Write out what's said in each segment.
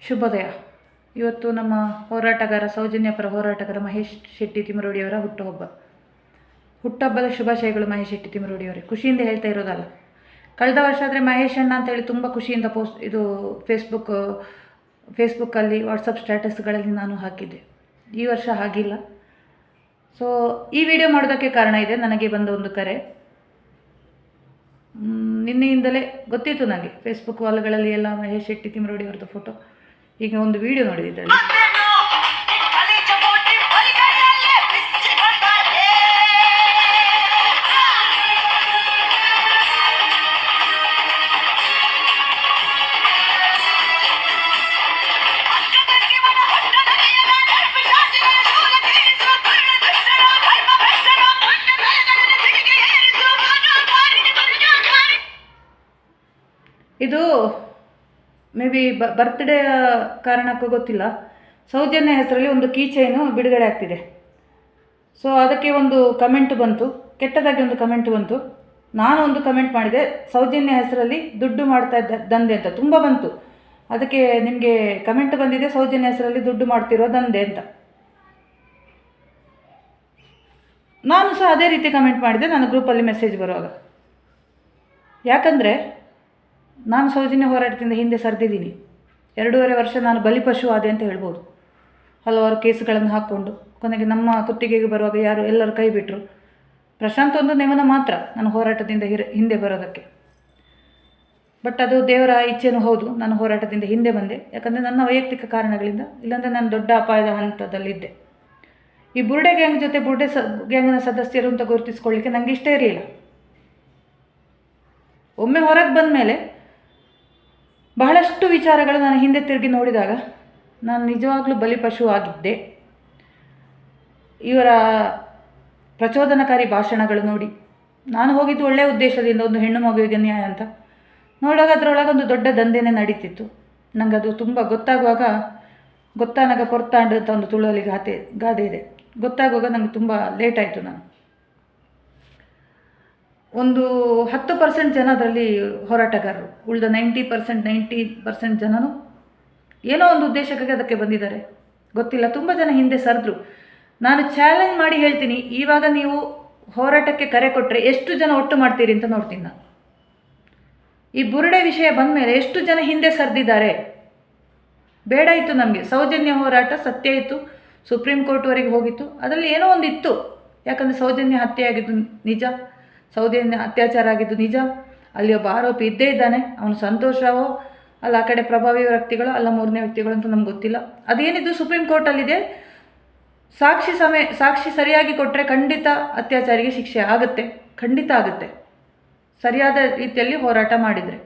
ಶುಭೋದಯ. ಇವತ್ತು ನಮ್ಮ ಹೋರಾಟಗಾರ ಸೌಜನ್ಯ ಪರ ಹೋರಾಟಗಾರ ಮಹೇಶ್ ಶೆಟ್ಟಿ ತಿಮರೋಡಿಯವರ ಹುಟ್ಟುಹಬ್ಬದ ಶುಭಾಶಯಗಳು. ಮಹೇಶ್ ಶೆಟ್ಟಿ ತಿಮರೋಡಿಯವರೇ, ಖುಷಿಯಿಂದ ಹೇಳ್ತಾ ಇರೋದಲ್ಲ. ಕಳೆದ ವರ್ಷ ಆದರೆ ಮಹೇಶ್ ಅಣ್ಣ ಅಂತೇಳಿ ತುಂಬ ಖುಷಿಯಿಂದ ಫೇಸ್ಬುಕ್ಕಲ್ಲಿ ವಾಟ್ಸಪ್ ಸ್ಟೇಟಸ್ಗಳಲ್ಲಿ ನಾನು ಹಾಕಿದ್ದೆ. ಈ ವರ್ಷ ಹಾಗಿಲ್ಲ. ಸೊ ಈ ವಿಡಿಯೋ ಮಾಡೋದಕ್ಕೆ ಕಾರಣ ಇದೆ. ನನಗೆ ಬಂದ ಒಂದು ಕರೆ ನಿನ್ನೆಯಿಂದಲೇ ಗೊತ್ತಿತ್ತು ನನಗೆ. ಫೇಸ್ಬುಕ್ ವಾಲ್ಗಳಲ್ಲಿ ಎಲ್ಲ ಮಹೇಶ್ ಶೆಟ್ಟಿ ತಿಮರೋಡಿಯವ್ರದ್ದು ಫೋಟೋ. ಈಗ ಒಂದು ವಿಡಿಯೋ ನೋಡಿದ್ರಲ್ಲಿ ಇದು ಮೇ ಬಿ ಬರ್ತ್ಡೇ ಕಾರಣಕ್ಕೂ ಗೊತ್ತಿಲ್ಲ, ಸೌಜನ್ಯ ಹೆಸರಲ್ಲಿ ಒಂದು ಕೀ ಚೈನು ಬಿಡುಗಡೆ ಆಗ್ತಿದೆ. ಸೊ ಅದಕ್ಕೆ ಒಂದು ಕಮೆಂಟ್ ಬಂತು, ಕೆಟ್ಟದಾಗಿ ಒಂದು ಕಮೆಂಟ್ ಬಂತು. ನಾನು ಒಂದು ಕಮೆಂಟ್ ಮಾಡಿದೆ, ಸೌಜನ್ಯ ಹೆಸರಲ್ಲಿ ದುಡ್ಡು ಮಾಡ್ತಾ ದಂಧೆ ಅಂತ ತುಂಬ ಬಂತು. ಅದಕ್ಕೆ ನಿಮಗೆ ಕಮೆಂಟ್ ಬಂದಿದೆ, ಸೌಜನ್ಯ ಹೆಸರಲ್ಲಿ ದುಡ್ಡು ಮಾಡ್ತಿರೋ ದಂಧೆ ಅಂತ. ನಾನು ಸಹ ಅದೇ ರೀತಿ ಕಮೆಂಟ್ ಮಾಡಿದೆ ನನ್ನ ಗ್ರೂಪಲ್ಲಿ ಮೆಸೇಜ್ ಬರುವಾಗ. ಯಾಕಂದರೆ ನಾನು ಸೌಜನ್ಯ ಹೋರಾಟದಿಂದ ಹಿಂದೆ ಸರಿದಿದ್ದೀನಿ. 2.5 ವರ್ಷ ನಾನು ಬಲಿಪಶು ಆದೆ ಅಂತ ಹೇಳ್ಬೋದು. ಹಲವಾರು ಕೇಸುಗಳನ್ನು ಹಾಕ್ಕೊಂಡು ಕೊನೆಗೆ ನಮ್ಮ ಕುತ್ತಿಗೆಗೆ ಬರುವಾಗ ಎಲ್ಲರೂ ಕೈ ಬಿಟ್ಟರು. ಪ್ರಶಾಂತ್ ಒಂದು ನೆವನ ಮಾತ್ರ ನಾನು ಹೋರಾಟದಿಂದ ಹಿಂದೆ ಬರೋದಕ್ಕೆ. ಬಟ್ ಅದು ದೇವರ ಇಚ್ಛೆನೂ ಹೌದು, ನಾನು ಹೋರಾಟದಿಂದ ಹಿಂದೆ ಬಂದೆ. ಯಾಕಂದರೆ ನನ್ನ ವೈಯಕ್ತಿಕ ಕಾರಣಗಳಿಂದ, ಇಲ್ಲಾಂದರೆ ನಾನು ದೊಡ್ಡ ಅಪಾಯದ ಹಂತದಲ್ಲಿದ್ದೆ. ಈ ಬುರ್ಡೆ ಗ್ಯಾಂಗ್ ಜೊತೆ ಗ್ಯಾಂಗ್ನ ಸದಸ್ಯರು ಅಂತ ಗುರುತಿಸ್ಕೊಳ್ಳಿಕ್ಕೆ ನನಗೆ ಇಷ್ಟ ಇರಲಿಲ್ಲ. ಒಮ್ಮೆ ಹೊರಗೆ ಬಂದ ಮೇಲೆ ಬಹಳಷ್ಟು ವಿಚಾರಗಳು ನಾನು ಹಿಂದೆ ತಿರುಗಿ ನೋಡಿದಾಗ ನಾನು ನಿಜವಾಗ್ಲೂ ಬಲಿಪಶು ಆಗಿದ್ದೆ. ಇವರ ಪ್ರಚೋದನಕಾರಿ ಭಾಷಣಗಳು ನೋಡಿ ನಾನು ಹೋಗಿದ್ದು ಒಳ್ಳೆಯ ಉದ್ದೇಶದಿಂದ, ಒಂದು ಹೆಣ್ಣು ಮಗುವಿಗೆ ನ್ಯಾಯ ಅಂತ. ನೋಡುವಾಗ ಅದರೊಳಗೆ ಒಂದು ದೊಡ್ಡ ದಂಧೆನೇ ನಡೀತಿತ್ತು. ನನಗೆ ಅದು ತುಂಬ ಗೊತ್ತಾಗುವಾಗ, ಗೊತ್ತಾನಾಗ ಪೊರ್ತಾಂಡು ಅಂತ ಒಂದು ತುಳುವಲ್ಲಿ ಗಾದೆ ಇದೆ. ಗೊತ್ತಾಗುವಾಗ ನನಗೆ ತುಂಬ ಲೇಟ್ ಆಯಿತು. ನಾನು ಒಂದು 10% ಜನ ಅದರಲ್ಲಿ ಹೋರಾಟಗಾರರು, ಉಳಿದ 90% ಜನನು ಏನೋ ಒಂದು ಉದ್ದೇಶಕ್ಕಾಗಿ ಅದಕ್ಕೆ ಬಂದಿದ್ದಾರೆ, ಗೊತ್ತಿಲ್ಲ. ತುಂಬ ಜನ ಹಿಂದೆ ಸರಿದ್ರು. ನಾನು ಚಾಲೆಂಜ್ ಮಾಡಿ ಹೇಳ್ತೀನಿ, ಇವಾಗ ನೀವು ಹೋರಾಟಕ್ಕೆ ಕರೆ ಕೊಟ್ಟರೆ ಎಷ್ಟು ಜನ ಒಟ್ಟು ಮಾಡ್ತೀರಿ ಅಂತ ನೋಡ್ತೀನಿ ನಾನು. ಈ ಬುರುಡೆ ವಿಷಯ ಬಂದ ಮೇಲೆ ಎಷ್ಟು ಜನ ಹಿಂದೆ ಸರಿದಿದ್ದಾರೆ. ಬೇಡ ಇತ್ತು ನಮಗೆ. ಸೌಜನ್ಯ ಹೋರಾಟ ಸತ್ಯ ಇತ್ತು, ಸುಪ್ರೀಂ ಕೋರ್ಟ್ವರೆಗೆ ಹೋಗಿತ್ತು. ಅದರಲ್ಲಿ ಏನೋ ಒಂದು ಇತ್ತು. ಯಾಕಂದರೆ ಸೌಜನ್ಯ ಹತ್ಯೆ ಆಗಿದ್ದು ನಿಜ, ಸೌಜನ್ಯ ಅತ್ಯಾಚಾರ ಆಗಿದ್ದು ನಿಜ. ಅಲ್ಲಿ ಒಬ್ಬ ಆರೋಪಿ ಇದ್ದೇ ಇದ್ದಾನೆ. ಅವನು ಸಂತೋಷವೋ ಅಲ್ಲ ಆ ಕಡೆ ಪ್ರಭಾವಿ ವ್ಯಕ್ತಿಗಳು ಅಲ್ಲ 3ನೇ ವ್ಯಕ್ತಿಗಳು ಅಂತ ನಮ್ಗೆ ಗೊತ್ತಿಲ್ಲ. ಅದೇನಿದ್ದು ಸುಪ್ರೀಂ ಕೋರ್ಟಲ್ಲಿದೆ. ಸಾಕ್ಷಿ ಸರಿಯಾಗಿ ಕೊಟ್ಟರೆ ಖಂಡಿತ ಅತ್ಯಾಚಾರಿಗೆ ಶಿಕ್ಷೆ ಆಗುತ್ತೆ, ಖಂಡಿತ ಆಗುತ್ತೆ, ಸರಿಯಾದ ರೀತಿಯಲ್ಲಿ ಹೋರಾಟ ಮಾಡಿದರೆ.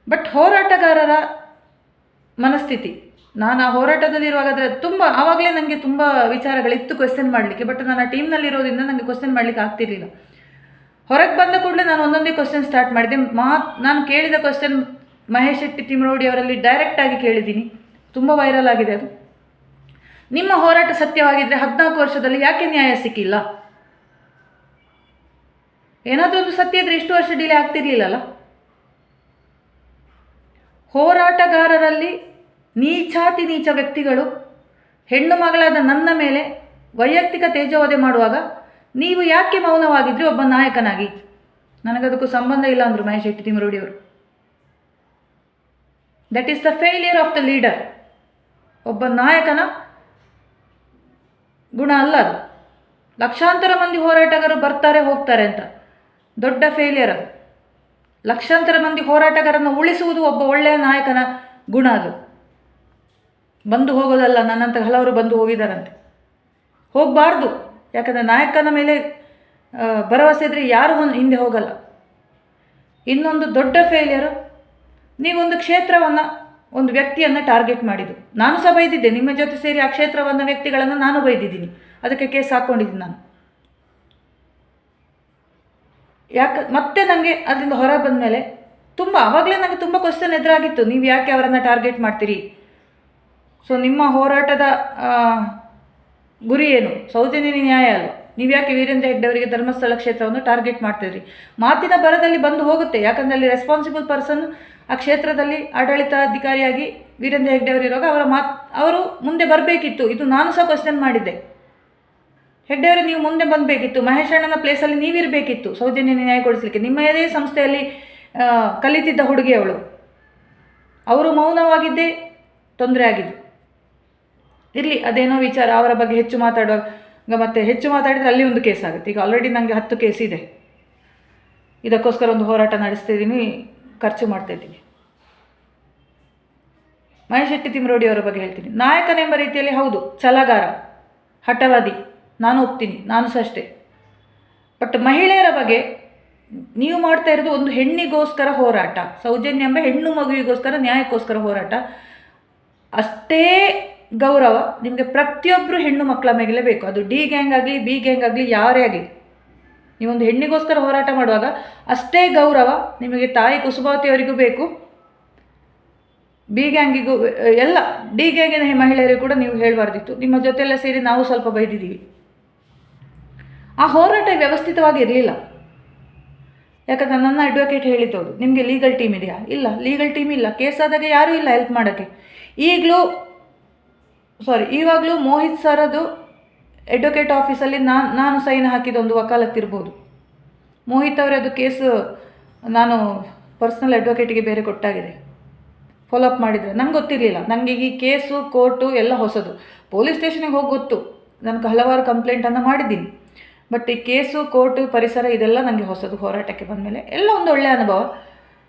ಬಟ್ ಹೋರಾಟಗಾರರ ಮನಸ್ಥಿತಿ, ನಾನು ಆ ಹೋರಾಟದಲ್ಲಿರುವಾಗ ಅದರ ತುಂಬ ಆವಾಗಲೇ ನನಗೆ ತುಂಬ ವಿಚಾರಗಳಿತ್ತು ಕ್ವೆಶ್ಚನ್ ಮಾಡಲಿಕ್ಕೆ. ಬಟ್ ನಾನು ಆ ಟೀಮ್ನಲ್ಲಿರೋದ್ರಿಂದ ನನಗೆ ಕ್ವೆಶ್ಚನ್ ಮಾಡಲಿಕ್ಕೆ ಆಗ್ತಿರ್ಲಿಲ್ಲ. ಹೊರಗೆ ಬಂದ ಕೂಡಲೇ ನಾನು ಒಂದೊಂದೇ ಕ್ವೆಶ್ಚನ್ ಸ್ಟಾರ್ಟ್ ಮಾಡಿದೆ. ನಾನು ಕೇಳಿದ ಕ್ವೆಶ್ಚನ್ ಮಹೇಶ್ ಶೆಟ್ಟಿ ತಿಮರೋಡಿ ಅವರಲ್ಲಿ ಡೈರೆಕ್ಟಾಗಿ ಕೇಳಿದ್ದೀನಿ. ತುಂಬ ವೈರಲ್ ಆಗಿದೆ ಅದು. ನಿಮ್ಮ ಹೋರಾಟ ಸತ್ಯವಾಗಿದ್ದರೆ 14 ವರ್ಷದಲ್ಲಿ ಯಾಕೆ ನ್ಯಾಯ ಸಿಕ್ಕಿಲ್ಲ? ಏನಾದರೂ ಒಂದು ಸತ್ಯ ಇದ್ದರೆ ಇಷ್ಟು ವರ್ಷ ಡಿಲೇ ಆಗ್ತಿರ್ಲಿಲ್ಲಲ್ಲ. ಹೋರಾಟಗಾರರಲ್ಲಿ ನೀಚಾತಿ ನೀಚ ವ್ಯಕ್ತಿಗಳು ಹೆಣ್ಣು ಮಗಳಾದ ನನ್ನ ಮೇಲೆ ವೈಯಕ್ತಿಕ ತೇಜೋವಧೆ ಮಾಡುವಾಗ ನೀವು ಯಾಕೆ ಮೌನವಾಗಿದ್ರಿ ಒಬ್ಬ ನಾಯಕನಾಗಿ? ನನಗದಕ್ಕೂ ಸಂಬಂಧ ಇಲ್ಲ ಅಂದರು ಮಹೇಶ್ ಶೆಟ್ಟಿ ತಿಮರೋಡಿಯವರು. That is the failure of the leader. ಒಬ್ಬ ನಾಯಕನ ಗುಣ ಅಲ್ಲ ಅದು. ಲಕ್ಷಾಂತರ ಮಂದಿ ಹೋರಾಟಗಾರರು ಬರ್ತಾರೆ ಹೋಗ್ತಾರೆ ಅಂತ, ದೊಡ್ಡ ಫೇಲಿಯರ್ ಅದು. ಲಕ್ಷಾಂತರ ಮಂದಿ ಹೋರಾಟಗಾರರನ್ನು ಉಳಿಸುವುದು ಒಬ್ಬ ಒಳ್ಳೆಯ ನಾಯಕನ ಗುಣ ಅದು. ಬಂದು ಹೋಗೋದಲ್ಲ. ನನ್ನಂತ ಹಲವರು ಬಂದು ಹೋಗಿದ್ದಾರಂತೆ. ಹೋಗಬಾರ್ದು. ಯಾಕಂದರೆ ನಾಯಕನ ಮೇಲೆ ಭರವಸೆ ಇದ್ದರೆ ಯಾರು ಹಿಂದೆ ಹೋಗಲ್ಲ. ಇನ್ನೊಂದು ದೊಡ್ಡ ಫೇಲಿಯರು, ನೀವೊಂದು ಕ್ಷೇತ್ರವನ್ನು, ಒಂದು ವ್ಯಕ್ತಿಯನ್ನು ಟಾರ್ಗೆಟ್ ಮಾಡಿದ್ದು. ನಾನು ಸಹ ಬೈದಿದ್ದೆ, ನಿಮ್ಮ ಜೊತೆ ಸೇರಿ ಆ ಕ್ಷೇತ್ರವನ್ನು, ವ್ಯಕ್ತಿಗಳನ್ನು ನಾನು ಬೈದಿದ್ದೀನಿ. ಅದಕ್ಕೆ ಕೇಸ್ ಹಾಕ್ಕೊಂಡಿದ್ದೀನಿ ನಾನು. ಮತ್ತೆ ನನಗೆ ಅದರಿಂದ ಹೊರ ಬಂದ ಮೇಲೆ ಆವಾಗಲೇ ನನಗೆ ತುಂಬ ಕ್ವಶನ್ ಎದುರಾಗಿತ್ತು. ನೀವು ಯಾಕೆ ಅವರನ್ನು ಟಾರ್ಗೆಟ್ ಮಾಡ್ತೀರಿ? ಸೊ ನಿಮ್ಮ ಹೋರಾಟದ ಗುರಿ ಏನು? ಸೌಜನ್ಯ ನ್ಯಾಯ ಅಲ್ವ? ನೀವು ಯಾಕೆ ವೀರೇಂದ್ರ ಹೆಗ್ಡೆ ಅವರಿಗೆ ಧರ್ಮಸ್ಥಳ ಕ್ಷೇತ್ರವನ್ನು ಟಾರ್ಗೆಟ್ ಮಾಡ್ತಿದ್ರಿ? ಮಾತಿನ ಬರದಲ್ಲಿ ಬಂದು ಹೋಗುತ್ತೆ. ಯಾಕಂದರೆ ಅಲ್ಲಿ ರೆಸ್ಪಾನ್ಸಿಬಲ್ ಪರ್ಸನ್ ಆ ಕ್ಷೇತ್ರದಲ್ಲಿ ಆಡಳಿತಾಧಿಕಾರಿಯಾಗಿ ವೀರೇಂದ್ರ ಹೆಗ್ಡೆ ಅವರು ಇರುವಾಗ ಅವರು ಮುಂದೆ ಬರಬೇಕಿತ್ತು. ಇದು ನಾನು ಸಹ ಕ್ವಶನ್ ಮಾಡಿದ್ದೆ. ಹೆಗ್ಡೆ ಅವರು ನೀವು ಮುಂದೆ ಬಂದಬೇಕಿತ್ತು, ಮಹೇಶ್ ಅಣ್ಣನ ಪ್ಲೇಸಲ್ಲಿ ನೀವಿರಬೇಕಿತ್ತು ಸೌಜನ್ಯ ನ್ಯಾಯ ಕೊಡಿಸಲಿಕ್ಕೆ. ನಿಮ್ಮದೇ ಸಂಸ್ಥೆಯಲ್ಲಿ ಕಲಿತಿದ್ದ ಹುಡುಗಿ ಅವಳು. ಅವರು ಮೌನವಾಗಿದ್ದೇ ತೊಂದರೆ ಆಗಿದ್ದು. ಇರಲಿ, ಅದೇನೋ ವಿಚಾರ. ಅವರ ಬಗ್ಗೆ ಹೆಚ್ಚು ಮಾತಾಡುವಾಗ ಮತ್ತೆ ಹೆಚ್ಚು ಮಾತಾಡಿದರೆ ಅಲ್ಲಿ ಒಂದು ಕೇಸ್ ಆಗುತ್ತೆ. ಈಗ ಆಲ್ರೆಡಿ ನನಗೆ 10 ಕೇಸ್ ಇದೆ. ಇದಕ್ಕೋಸ್ಕರ ಒಂದು ಹೋರಾಟ ನಡೆಸ್ತಿದ್ದೀನಿ, ಖರ್ಚು ಮಾಡ್ತಾಯಿದ್ದೀನಿ. ಮಹೇಶ್ ಶೆಟ್ಟಿ ತಿಮ್ರೋಡಿ ಅವರ ಬಗ್ಗೆ ಹೇಳ್ತೀನಿ. ನಾಯಕನೆಂಬ ರೀತಿಯಲ್ಲಿ ಹೌದು, ಛಲಗಾರ, ಹಠವಾದಿ, ನಾನು ಒಪ್ತೀನಿ, ನಾನು ಸಹ ಅಷ್ಟೇ. ಬಟ್ ಮಹಿಳೆಯರ ಬಗ್ಗೆ ನೀವು ಮಾಡ್ತಾ ಇರೋದು ಒಂದು ಹೆಣ್ಣಿಗೋಸ್ಕರ ಹೋರಾಟ, ಸೌಜನ್ಯ ಎಂಬ ಹೆಣ್ಣು ಮಗುವಿಗೋಸ್ಕರ ನ್ಯಾಯಕ್ಕೋಸ್ಕರ ಹೋರಾಟ. ಅಷ್ಟೇ ಗೌರವ ನಿಮಗೆ ಪ್ರತಿಯೊಬ್ಬರು ಹೆಣ್ಣು ಮಕ್ಕಳ ಮೇಲೆ ಬೇಕು. ಅದು ಡಿ ಗ್ಯಾಂಗ್ ಆಗಲಿ, ಬಿ ಗ್ಯಾಂಗ್ ಆಗಲಿ, ಯಾರೇ ಆಗಲಿ. ನೀವೊಂದು ಹೆಣ್ಣಿಗೋಸ್ಕರ ಹೋರಾಟ ಮಾಡುವಾಗ ಅಷ್ಟೇ ಗೌರವ ನಿಮಗೆ ತಾಯಿ ಕುಸುಮಾವತಿಯವರಿಗೂ ಬೇಕು, ಬಿ ಗ್ಯಾಂಗಿಗೂ, ಎಲ್ಲ ಡಿ ಗ್ಯಾಂಗಿನ ಮಹಿಳೆಯರಿಗೂ ಕೂಡ ನೀವು ಹೇಳಬಾರ್ದಿತ್ತು. ನಿಮ್ಮ ಜೊತೆಲ್ಲ ಸೇರಿ ನಾವು ಸ್ವಲ್ಪ ಬೈದಿದ್ದೀವಿ. ಆ ಹೋರಾಟ ವ್ಯವಸ್ಥಿತವಾಗಿ ಇರಲಿಲ್ಲ. ಯಾಕಂದರೆ ನನ್ನ ಅಡ್ವೊಕೇಟ್ ಹೇಳಿದ್ದವರು, ನಿಮಗೆ ಲೀಗಲ್ ಟೀಮ್ ಇದೆಯಾ? ಇಲ್ಲ, ಲೀಗಲ್ ಟೀಮ್ ಇಲ್ಲ. ಕೇಸ್ ಆದಾಗ ಯಾರೂ ಇಲ್ಲ ಹೆಲ್ಪ್ ಮಾಡೋಕ್ಕೆ. ಇವಾಗಲೂ ಮೋಹಿತ್ ಸರದು ಅಡ್ವೊಕೇಟ್ ಆಫೀಸಲ್ಲಿ ನಾನು ಸೈನ್ ಹಾಕಿದೊಂದು ವಕಾಲತ್ತಿರ್ಬೋದು. ಮೋಹಿತ್ ಅವರದು ಕೇಸು ನಾನು ಪರ್ಸ್ನಲ್ ಅಡ್ವೊಕೇಟಿಗೆ ಬೇರೆ ಕೊಟ್ಟಾಗಿದೆ. ಫಾಲೋಅಪ್ ಮಾಡಿದರೆ ನಂಗೆ ಗೊತ್ತಿರಲಿಲ್ಲ. ನನಗೆ ಈ ಕೇಸು ಕೋರ್ಟು ಎಲ್ಲ ಹೊಸದು. ಪೊಲೀಸ್ ಸ್ಟೇಷನಿಗೆ ಹೋಗಿ ಗೊತ್ತು, ನನಗೆ ಹಲವಾರು ಕಂಪ್ಲೇಂಟನ್ನು ಮಾಡಿದ್ದೀನಿ. ಬಟ್ ಈ ಕೇಸು ಕೋರ್ಟು ಪರಿಸರ ಇದೆಲ್ಲ ನನಗೆ ಹೊಸದು. ಹೋರಾಟಕ್ಕೆ ಬಂದಮೇಲೆ ಎಲ್ಲ ಒಂದು ಒಳ್ಳೆಯ ಅನುಭವ.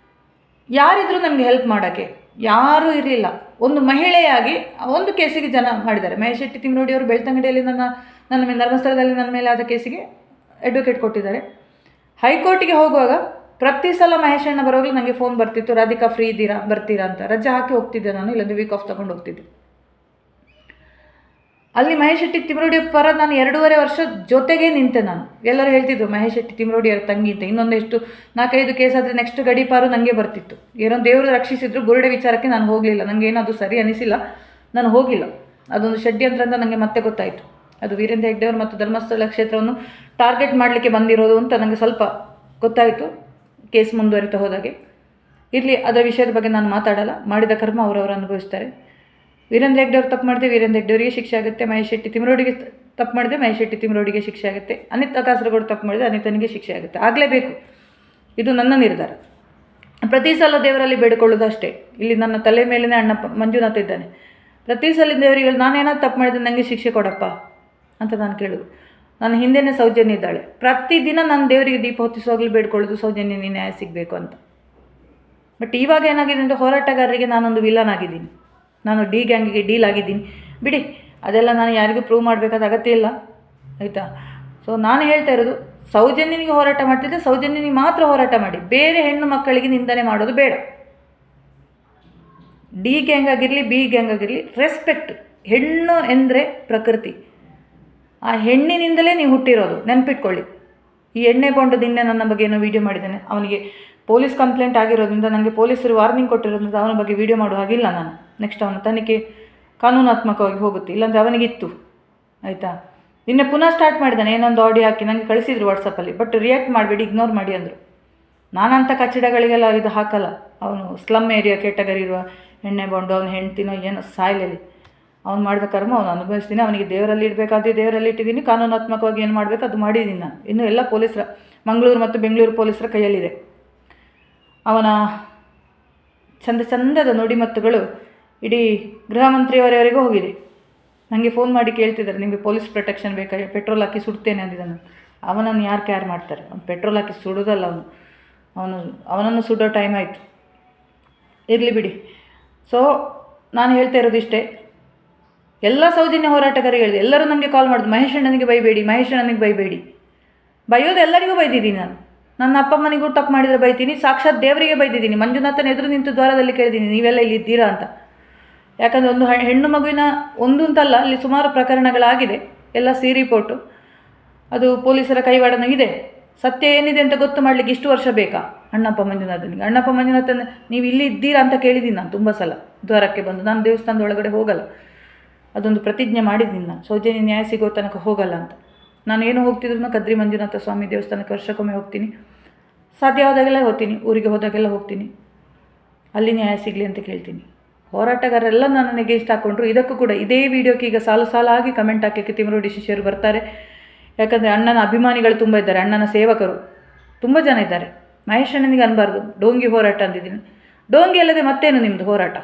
ಯಾರಿದ್ರು ನನಗೆ ಹೆಲ್ಪ್ ಮಾಡೋಕ್ಕೆ ಯಾರೂ ಇರಲಿಲ್ಲ. ಒಂದು ಮಹಿಳೆಯಾಗಿ ಒಂದು ಕೇಸಿಗೆ ಜನ ಮಾಡಿದ್ದಾರೆ. ಮಹೇಶ್ ಶೆಟ್ಟಿ ತಿಮ್ರೋಡಿ ಅವರು ಬೆಳ್ತಂಗಡಿಯಲ್ಲಿ ನನ್ನ ಮೇಲೆ, ಧರ್ಮಸ್ಥಳದಲ್ಲಿ ನನ್ನ ಮೇಲೆ ಆದ ಕೇಸಿಗೆ ಅಡ್ವೊಕೇಟ್ ಕೊಟ್ಟಿದ್ದಾರೆ. ಹೈಕೋರ್ಟಿಗೆ ಹೋಗುವಾಗ ಪ್ರತಿ ಸಲ ಮಹೇಶ್ ಅಣ್ಣ ಬರೋವಾಗಲೂ ನನಗೆ ಫೋನ್ ಬರ್ತಿತ್ತು, ರಾಧಿಕಾ ಫ್ರೀ ಇದ್ದೀರಾ, ಬರ್ತೀರಾ ಅಂತ. ರಜೆ ಹಾಕಿ ಹೋಗ್ತಿದ್ದೆ ನಾನು, ಇಲ್ಲೊಂದು ವೀಕ್ ಆಫ್ ತೊಗೊಂಡು ಹೋಗ್ತಿದ್ದೆ. ಅಲ್ಲಿ ಮಹೇಶ್ ಶೆಟ್ಟಿ ತಿಮ್ರೋಡಿ ಪರ ನಾನು 2.5 ವರ್ಷ ಜೊತೆಗೆ ನಿಂತೆ. ನಾನು ಎಲ್ಲರೂ ಹೇಳ್ತಿದ್ರು ಮಹೇಶ್ ಶೆಟ್ಟಿ ತಿಮ್ರೋಡಿ ಅವರ ತಂಗಿ ಅಂತ. ಇನ್ನೊಂದೆಷ್ಟು 4-5 ಕೇಸ್ ಆದರೆ ನೆಕ್ಸ್ಟ್ ಗಡೀಪಾರು ನನಗೆ ಬರ್ತಿತ್ತು. ಏನೋ ದೇವರು ರಕ್ಷಿಸಿದ್ರು. ಬುರುಡೆ ವಿಚಾರಕ್ಕೆ ನಾನು ಹೋಗಲಿಲ್ಲ. ನನಗೇನೋ ಅದು ಸರಿ ಅನಿಸಿಲ್ಲ, ನಾನು ಹೋಗಿಲ್ಲ. ಅದೊಂದು ಷಡ್ಯಂತ್ರ ಅಂತ ನನಗೆ ಮತ್ತೆ ಗೊತ್ತಾಯಿತು. ಅದು ವೀರೇಂದ್ರ ಹೆಗ್ಡೆ ಅವರು ಮತ್ತು ಧರ್ಮಸ್ಥಳ ಕ್ಷೇತ್ರವನ್ನು ಟಾರ್ಗೆಟ್ ಮಾಡಲಿಕ್ಕೆ ಬಂದಿರೋದು ಅಂತ ನನಗೆ ಸ್ವಲ್ಪ ಗೊತ್ತಾಯಿತು ಕೇಸ್ ಮುಂದುವರಿತಾ ಹೋದಾಗೆ. ಇರಲಿ, ಅದರ ವಿಷಯದ ಬಗ್ಗೆ ನಾನು ಮಾತಾಡಲ್ಲ. ಮಾಡಿದ ಕರ್ಮ ಅವರವರು ಅನುಭವಿಸ್ತಾರೆ. ವೀರೇಂದ್ರ ಹೆಗ್ಡೆ ಅವರು ತಪ್ಪು ಮಾಡಿದೆ, ವೀರೇಂದ್ರ ಹೆಗ್ಡೆ ಅವರಿಗೆ ಶಿಕ್ಷೆ ಆಗುತ್ತೆ. ಮಹೇಶ್ ಶೆಟ್ಟಿ ತಿಮ್ರೋಡಿಗೆ ತಪ್ಪು ಮಾಡಿದೆ, ಮಹೇಶ್ ಶೆಟ್ಟಿ ತಿಮ್ರೋಡಿಗೆ ಶಿಕ್ಷೆ ಆಗುತ್ತೆ. ಅನಿತಾ ಕಾಸರಗೋಡು ತಪ್ಪು ಮಾಡಿದೆ, ಅನಿತನಿಗೆ ಶಿಕ್ಷೆ ಆಗುತ್ತೆ. ಆಗಲೇಬೇಕು. ಇದು ನನ್ನ ನಿರ್ಧಾರ. ಪ್ರತಿ ಸಲ ದೇವರಲ್ಲಿ ಬೇಡಿಕೊಳ್ಳೋದು ಅಷ್ಟೇ. ಇಲ್ಲಿ ನನ್ನ ತಲೆ ಮೇಲೇ ಅಣ್ಣ ಮಂಜುನಾಥ ಇದ್ದಾನೆ. ಪ್ರತಿ ಸಲ ದೇವರಿಗೆ ನಾನೇನಾದ್ರು ತಪ್ಪು ಮಾಡಿದ್ರೆ ನನಗೆ ಶಿಕ್ಷೆ ಕೊಡಪ್ಪ ಅಂತ ನಾನು ಕೇಳೋದು. ನನ್ನ ಹಿಂದೆಯೇ ಸೌಜನ್ಯ ಇದ್ದಾಳೆ. ಪ್ರತಿದಿನ ನಾನು ದೇವರಿಗೆ ದೀಪ ಹೊತ್ತಿಸುವಾಗಲೂ ಬೇಡ್ಕೊಳ್ಳೋದು ಸೌಜನ್ಯ ನ್ಯಾಯ ಸಿಗಬೇಕು ಅಂತ. ಬಟ್ ಇವಾಗ ಏನಾಗಿದೆ ಅಂದರೆ ಹೋರಾಟಗಾರರಿಗೆ ನಾನೊಂದು ವಿಲನ್ ಆಗಿದ್ದೀನಿ. ನಾನು ಡಿ ಗ್ಯಾಂಗಿಗೆ ಡೀಲ್ ಆಗಿದ್ದೀನಿ. ಬಿಡಿ, ಅದೆಲ್ಲ ನಾನು ಯಾರಿಗೂ ಪ್ರೂವ್ ಮಾಡಬೇಕಾದ ಅಗತ್ಯ ಇಲ್ಲ, ಆಯಿತಾ? ಸೊ ನಾನು ಹೇಳ್ತಾ ಇರೋದು, ಸೌಜನ್ಯನಿಗೆ ಹೋರಾಟ ಮಾಡ್ತಿದ್ದೆ, ಸೌಜನ್ಯನಿಗೆ ಮಾತ್ರ ಹೋರಾಟ ಮಾಡಿ. ಬೇರೆ ಹೆಣ್ಣು ಮಕ್ಕಳಿಗೆ ನಿಂದನೆ ಮಾಡೋದು ಬೇಡ. ಡಿ ಗ್ಯಾಂಗ್ ಆಗಿರಲಿ, ಬಿ ಗ್ಯಾಂಗ್ ಆಗಿರಲಿ, ರೆಸ್ಪೆಕ್ಟ್. ಹೆಣ್ಣು ಎಂದರೆ ಪ್ರಕೃತಿ. ಆ ಹೆಣ್ಣಿನಿಂದಲೇ ನೀವು ಹುಟ್ಟಿರೋದು, ನೆನಪಿಟ್ಕೊಳ್ಳಿ. ಈ ಎಣ್ಣೆ ಕೊಂಡು ನಿನ್ನೆ ನನ್ನ ಬಗ್ಗೆ ಏನೋ ವೀಡಿಯೋ ಮಾಡಿದ್ದೇನೆ. ಅವನಿಗೆ ಪೊಲೀಸ್ ಕಂಪ್ಲೇಂಟ್ ಆಗಿರೋದ್ರಿಂದ ನನಗೆ ಪೊಲೀಸರು ವಾರ್ನಿಂಗ್ ಕೊಟ್ಟಿರೋದ್ರಿಂದ ಅವನ ಬಗ್ಗೆ ವೀಡಿಯೋ ಮಾಡುವ ಹಾಗಿಲ್ಲ ನಾನು. ನೆಕ್ಸ್ಟ್ ಅವನ ತನಿಖೆ ಕಾನೂನಾತ್ಮಕವಾಗಿ ಹೋಗುತ್ತೆ, ಇಲ್ಲಾಂದರೆ ಅವನಿಗಿತ್ತು, ಆಯಿತಾ? ನಿನ್ನೆ ಪುನಃ ಸ್ಟಾರ್ಟ್ ಮಾಡಿದ್ದಾನೆ. ಏನೊಂದು ಆಡಿಯೋ ಹಾಕಿ ನನಗೆ ಕಳಿಸಿದ್ರು ವಾಟ್ಸಪ್ಪಲ್ಲಿ. ಬಟ್ ರಿಯಾಕ್ಟ್ ಮಾಡಬೇಡಿ, ಇಗ್ನೋರ್ ಮಾಡಿ ಅಂದರು. ನಾನಂಥ ಕಚ್ಚಡಗಳಿಗೆಲ್ಲ ಇದು ಹಾಕಲ್ಲ. ಅವನು ಸ್ಲಮ್ ಏರಿಯಾ ಕೆಟಗರಿ ಇರುವ ಎಣ್ಣೆ ಬಾಂಡು, ಅವನು ಹೆಣ್ತಿನೋ ಏನೋ ಸಾಯ್ಲಲ್ಲಿ ಅವ್ನು ಮಾಡಿದ ಕರ್ಮ ಅವನು ಅನುಭವಿಸ್ತೀನಿ. ಅವನಿಗೆ ದೇವರಲ್ಲಿ ಇಡಬೇಕಾದ್ರೆ ದೇವರಲ್ಲಿ ಇಟ್ಟಿದ್ದೀನಿ. ಕಾನೂನಾತ್ಮಕವಾಗಿ ಏನು ಮಾಡಬೇಕು ಅದು ಮಾಡಿದ್ದೀನಿ ನಾನು. ಇನ್ನೂ ಎಲ್ಲ ಪೊಲೀಸರ, ಮಂಗಳೂರು ಮತ್ತು ಬೆಂಗಳೂರು ಪೊಲೀಸರ ಕೈಯಲ್ಲಿದೆ. ಅವನ ಚಂದದ ನುಡಿಮತ್ತುಗಳು ಇಡೀ ಗೃಹ ಮಂತ್ರಿಯವರವರೆಗೂ ಹೋಗಿದೆ. ನನಗೆ ಫೋನ್ ಮಾಡಿ ಕೇಳ್ತಿದ್ದಾರೆ, ನಿಮಗೆ ಪೊಲೀಸ್ ಪ್ರೊಟೆಕ್ಷನ್ ಬೇಕಾ, ಪೆಟ್ರೋಲ್ ಹಾಕಿ ಸುಡ್ತೇನೆ ಅಂದಿದ್ದಾನೆ. ಅವನನ್ನು ಯಾರು ಕ್ಯಾರ್ ಮಾಡ್ತಾರೆ? ಅವ್ನು ಪೆಟ್ರೋಲ್ ಹಾಕಿ ಸುಡೋದಲ್ಲ, ಅವನನ್ನು ಸುಡೋ ಟೈಮ್ ಆಯಿತು. ಇರಲಿ ಬಿಡಿ. ಸೊ ನಾನು ಹೇಳ್ತಾ ಇರೋದು ಇಷ್ಟೇ. ಎಲ್ಲ ಸೌಜನ್ಯ ಹೋರಾಟಗಾರರಿಗೆ ಹೇಳಿದೆ. ಎಲ್ಲರೂ ನನಗೆ ಕಾಲ್ ಮಾಡಿದ್ರು, ಮಹೇಶ್ ಅಣ್ಣನಿಗೆ ಬೈಬೇಡಿ, ಮಹೇಶ್ ಅಣ್ಣನಿಗೆ ಬೈಬೇಡಿ. ಬೈಯೋದು ಎಲ್ಲರಿಗೂ ಬೈದಿದ್ದೀನಿ ನಾನು. ನನ್ನ ಅಪ್ಪ ಅಮ್ಮನಿಗೂ ತಪ್ಪು ಮಾಡಿದರೆ ಬೈತೀನಿ, ಸಾಕ್ಷಾತ್ ದೇವರಿಗೆ ಬೈದಿದ್ದೀನಿ. ಮಂಜುನಾಥನ ಎದುರು ನಿಂತು ದ್ವಾರದಲ್ಲಿ ಕೇಳಿದ್ದೀನಿ, ನೀವೆಲ್ಲ ಇಲ್ಲಿ ಇದ್ದೀರಾ ಅಂತ. ಯಾಕಂದರೆ ಒಂದು ಹೆಣ್ಣು ಮಗುವಿನ ಒಂದು ಅಂತಲ್ಲ, ಅಲ್ಲಿ ಸುಮಾರು ಪ್ರಕರಣಗಳಾಗಿದೆ. ಎಲ್ಲ ಸಿ ರಿಪೋರ್ಟು, ಅದು ಪೊಲೀಸರ ಕೈವಾಡನೂ ಇದೆ. ಸತ್ಯ ಏನಿದೆ ಅಂತ ಗೊತ್ತು ಮಾಡಲಿಕ್ಕೆ ಇಷ್ಟು ವರ್ಷ ಬೇಕಾ ಅಣ್ಣಪ್ಪ ಮಂಜುನಾಥನಿಗೆ? ಅಣ್ಣಪ್ಪ ಮಂಜುನಾಥನ ನೀವು ಇಲ್ಲಿ ಇದ್ದೀರಾ ಅಂತ ಕೇಳಿದ್ದೀನಿ ನಾನು ತುಂಬ ಸಲ ದ್ವಾರಕ್ಕೆ ಬಂದು. ನಾನು ದೇವಸ್ಥಾನದ ಒಳಗಡೆ ಹೋಗಲ್ಲ, ಅದೊಂದು ಪ್ರತಿಜ್ಞೆ ಮಾಡಿದ್ದೀನಿ ನಾನು, ಸೌಜನ್ಯ ನ್ಯಾಯ ಸಿಗೋ ತನಕ ಹೋಗಲ್ಲ ಅಂತ. ನಾನು ಏನು ಹೋಗ್ತಿದ್ರು ಕದ್ರಿ ಮಂಜುನಾಥ ಸ್ವಾಮಿ ದೇವಸ್ಥಾನಕ್ಕೆ ವರ್ಷಕ್ಕೊಮ್ಮೆ ಹೋಗ್ತೀನಿ. ಸಾಧ್ಯವಾದಾಗೆಲ್ಲ ಹೋಗ್ತೀನಿ, ಊರಿಗೆ ಹೋದಾಗೆಲ್ಲ ಹೋಗ್ತೀನಿ. ಅಲ್ಲಿ ನ್ಯಾಯ ಸಿಗಲಿ ಅಂತ ಕೇಳ್ತೀನಿ. ಹೋರಾಟಗಾರರೆಲ್ಲ ನನ್ನನ್ನು ಎಗೇನ್ಸ್ಟ್ ಹಾಕ್ಕೊಂಡ್ರು. ಇದಕ್ಕೂ ಕೂಡ ಇದೇ ವಿಡಿಯೋಕ್ಕೆ ಈಗ ಸಾಲಾಗಿ ಕಮೆಂಟ್ ಹಾಕಲಿಕ್ಕೆ ತಿಮರೋಡಿ ಶಿಷ್ಯರು ಬರ್ತಾರೆ. ಯಾಕಂದರೆ ಅಣ್ಣನ ಅಭಿಮಾನಿಗಳು ತುಂಬ ಇದ್ದಾರೆ, ಅಣ್ಣನ ಸೇವಕರು ತುಂಬ ಜನ ಇದ್ದಾರೆ. ಮಹೇಶ್ ಅಣ್ಣನಿಗೆ ಅನ್ಬಾರ್ದು ಡೋಂಗಿ ಹೋರಾಟ ಅಂತಿದ್ದೀನಿ. ಡೋಂಗಿ ಅಲ್ಲದೆ ಮತ್ತೇನು ನಿಮ್ಮದು ಹೋರಾಟ?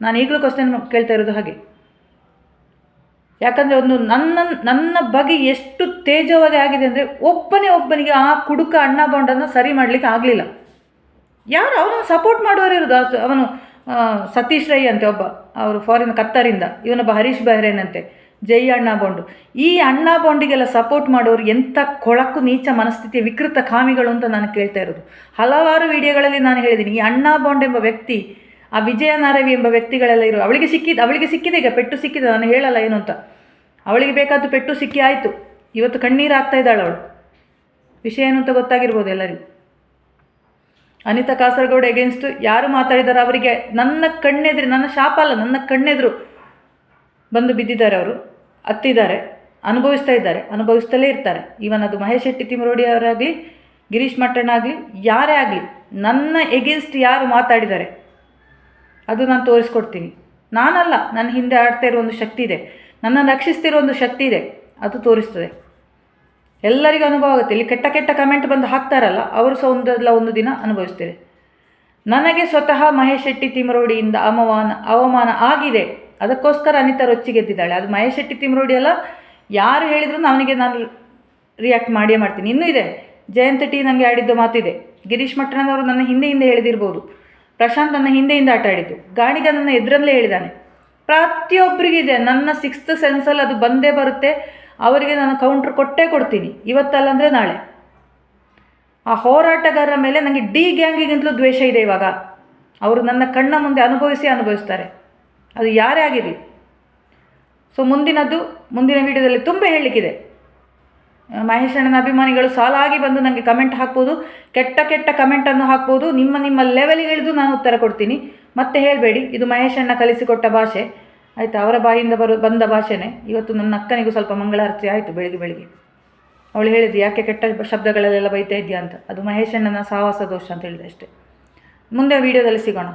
ನಾನು ಈಗಲೂ ಕ್ವಶನ್ ಕೇಳ್ತಾ ಇರೋದು ಹಾಗೆ. ಯಾಕಂದರೆ ಒಂದು ನನ್ನ ಬಗ್ಗೆ ಎಷ್ಟು ತೇಜೋವಧೆ ಆಗಿದೆ ಅಂದರೆ ಒಬ್ಬನಿಗೆ ಆ ಕುಡುಕ ಅಣ್ಣ ಬಾಂಡನ್ನು ಸರಿ ಮಾಡಲಿಕ್ಕೆ ಆಗಲಿಲ್ಲ. ಯಾರು ಅವನನ್ನು ಸಪೋರ್ಟ್ ಮಾಡುವವರು ಇರೋದು? ಅವನು ಸತೀಶ್ ರೈ ಅಂತೆ ಒಬ್ಬ, ಅವರು ಫಾರಿನ್ ಕತ್ತರಿಂದ, ಇವನೊಬ್ಬ ಹರೀಶ್ ಬಹ್ರೇನ್ ಅಂತೆ, ಜೈ ಅಣ್ಣ ಬಾಂಡು. ಈ ಅಣ್ಣ ಬಾಂಡಿಗೆಲ್ಲ ಸಪೋರ್ಟ್ ಮಾಡೋರು ಎಂಥ ಕೊಳಕು ನೀಚ ಮನಸ್ಥಿತಿಯ ವಿಕೃತ ಕಾಮಿಗಳು ಅಂತ ನಾನು ಕೇಳ್ತಾ ಇರೋದು. ಹಲವಾರು ವಿಡಿಯೋಗಳಲ್ಲಿ ನಾನು ಹೇಳಿದ್ದೀನಿ, ಈ ಅಣ್ಣ ಬಾಂಡ್ ಎಂಬ ವ್ಯಕ್ತಿ, ಆ ವಿಜಯ ನಾರವಿ ಎಂಬ ವ್ಯಕ್ತಿಗಳೆಲ್ಲ ಇರೋ, ಅವಳಿಗೆ ಸಿಕ್ಕಿದೆ ಈಗ ಪೆಟ್ಟು ಸಿಕ್ಕಿದೆ, ನಾನು ಹೇಳಲ್ಲ ಏನು ಅಂತ. ಅವಳಿಗೆ ಬೇಕಾದ್ದು ಪೆಟ್ಟು ಸಿಕ್ಕಿ ಆಯಿತು. ಇವತ್ತು ಕಣ್ಣೀರು ಆಗ್ತಾ ಇದ್ದಾಳೆ ಅವಳು. ವಿಷಯ ಏನು ಅಂತ ಗೊತ್ತಾಗಿರ್ಬೋದು ಎಲ್ಲರಿಗೂ. ಅನಿತಾ ಕಾಸರಗೋಡು ಎಗೇನ್ಸ್ಟ್ ಯಾರು ಮಾತಾಡಿದ್ದಾರೆ ಅವರಿಗೆ ನನ್ನ ಕಣ್ಣೆದುರು, ನನ್ನ ಶಾಪ ಅಲ್ಲ, ನನ್ನ ಕಣ್ಣೆದುರು ಬಂದು ಬಿದ್ದಿದ್ದಾರೆ. ಅವರು ಹತ್ತಿದ್ದಾರೆ, ಅನುಭವಿಸ್ತಾ ಇದ್ದಾರೆ, ಅನುಭವಿಸ್ತಲೇ ಇರ್ತಾರೆ. ಈವನ್ ಅದು ಮಹೇಶ್ ಶೆಟ್ಟಿ ತಿಮರೋಡಿ ಅವರಾಗಲಿ, ಗಿರೀಶ್ ಮಟ್ಟಣ್ಣ ಆಗಲಿ, ಯಾರೇ ಆಗಲಿ, ನನ್ನ ಎಗೇನ್ಸ್ಟ್ ಯಾರು ಮಾತಾಡಿದ್ದಾರೆ ಅದು ನಾನು ತೋರಿಸ್ಕೊಡ್ತೀನಿ. ನಾನಲ್ಲ, ನನ್ನ ಹಿಂದೆ ಆಡ್ತಾ ಇರೋ ಒಂದು ಶಕ್ತಿ ಇದೆ, ನನ್ನನ್ನು ರಕ್ಷಿಸ್ತಿರೋ ಒಂದು ಶಕ್ತಿ ಇದೆ, ಅದು ತೋರಿಸ್ತದೆ. ಎಲ್ಲರಿಗೂ ಅನುಭವ ಆಗುತ್ತೆ. ಇಲ್ಲಿ ಕೆಟ್ಟ ಕಮೆಂಟ್ ಬಂದು ಹಾಕ್ತಾರಲ್ಲ, ಅವರು ಸಹ ಒಂದು ದಿನ ಅನುಭವಿಸ್ತೀರಿ. ನನಗೆ ಸ್ವತಃ ಮಹೇಶ್ ಶೆಟ್ಟಿ ತಿಮರೋಡಿಯಿಂದ ಅವಮಾನ ಆಗಿದೆ, ಅದಕ್ಕೋಸ್ಕರ ಅನಿತಾ ರೊಚ್ಚಿಗೆದ್ದಿದ್ದಾಳೆ. ಅದು ಮಹೇಶ್ ಶೆಟ್ಟಿ ತಿಮರೋಡಿ ಅಲ್ಲ, ಯಾರು ಹೇಳಿದ್ರು ಅವನಿಗೆ ನಾನು ರಿಯಾಕ್ಟ್ ಮಾಡಿಯೇ ಮಾಡ್ತೀನಿ. ಇನ್ನೂ ಇದೆ, ಜಯಂತ ಟಿ ನನಗೆ ಆಡಿದ್ದು ಮಾತಿದೆ, ಗಿರೀಶ್ ಮಟ್ಟಣ್ಣನವರು ನನ್ನ ಹಿಂದೆ ಹೇಳಿದಿರ್ಬೋದು, ಪ್ರಶಾಂತ್ ನನ್ನ ಹಿಂದೆಯಿಂದ ಆಟ ಆಡಿದ್ದು, ಗಾಣಿಗ ನನ್ನ ಎದುರಲ್ಲೇ ಹೇಳಿದ್ದಾನೆ. ಪ್ರತಿಯೊಬ್ಬರಿಗಿದೆ, ನನ್ನ ಸಿಕ್ಸ್ತ್ ಸೆನ್ಸಲ್ಲಿ ಅದು ಬಂದೇ ಬರುತ್ತೆ. ಅವರಿಗೆ ನಾನು ಕೌಂಟ್ರ್ ಕೊಡ್ತೀನಿ, ಇವತ್ತಲ್ಲ ಅಂದರೆ ನಾಳೆ. ಆ ಹೋರಾಟಗಾರರ ಮೇಲೆ ನನಗೆ ಡಿ ಗ್ಯಾಂಗಿಗಿಂತಲೂ ದ್ವೇಷ ಇದೆ ಇವಾಗ. ಅವರು ನನ್ನ ಕಣ್ಣ ಮುಂದೆ ಅನುಭವಿಸ್ತಾರೆ, ಅದು ಯಾರೇ ಆಗಿರಲಿ. ಸೊ ಮುಂದಿನ ವಿಡಿಯೋದಲ್ಲಿ ತುಂಬ ಹೇಳಲಿಕ್ಕಿದೆ. ಮಹೇಶ್ ಅಣ್ಣನ ಅಭಿಮಾನಿಗಳು ಸಾಲಾಗಿ ಬಂದು ನನಗೆ ಕಮೆಂಟ್ ಹಾಕ್ಬೋದು, ಕೆಟ್ಟ ಕಮೆಂಟನ್ನು ಹಾಕ್ಬೋದು. ನಿಮ್ಮ ಲೆವೆಲಿಗೆ ಇಳಿದು ನಾನು ಉತ್ತರ ಕೊಡ್ತೀನಿ. ಮತ್ತೆ ಹೇಳಬೇಡಿ ಇದು ಮಹೇಶ್ ಅಣ್ಣ ಕಲಿಸಿಕೊಟ್ಟ ಭಾಷೆ, ಆಯಿತಾ? ಅವರ ಬಾಯಿಂದ ಬಂದ ಭಾಷೆನೇ. ಇವತ್ತು ನನ್ನ ಅಕ್ಕನಿಗೂ ಸ್ವಲ್ಪ ಮಂಗಳಾರತಿ ಆಯಿತು ಬೆಳಿಗ್ಗೆ. ಅವಳು ಹೇಳಿದ್ದು, ಯಾಕೆ ಕೆಟ್ಟ ಶಬ್ದಗಳಲ್ಲೆಲ್ಲ ಬೈತಾ ಇದೆಯಾ ಅಂತ. ಅದು ಮಹೇಶ್ ಅಣ್ಣನ ಸಾಹಸ ದೋಷ ಅಂತ ಹೇಳಿದೆ ಅಷ್ಟೇ. ಮುಂದೆ ವೀಡಿಯೋದಲ್ಲಿ ಸಿಗೋಣ.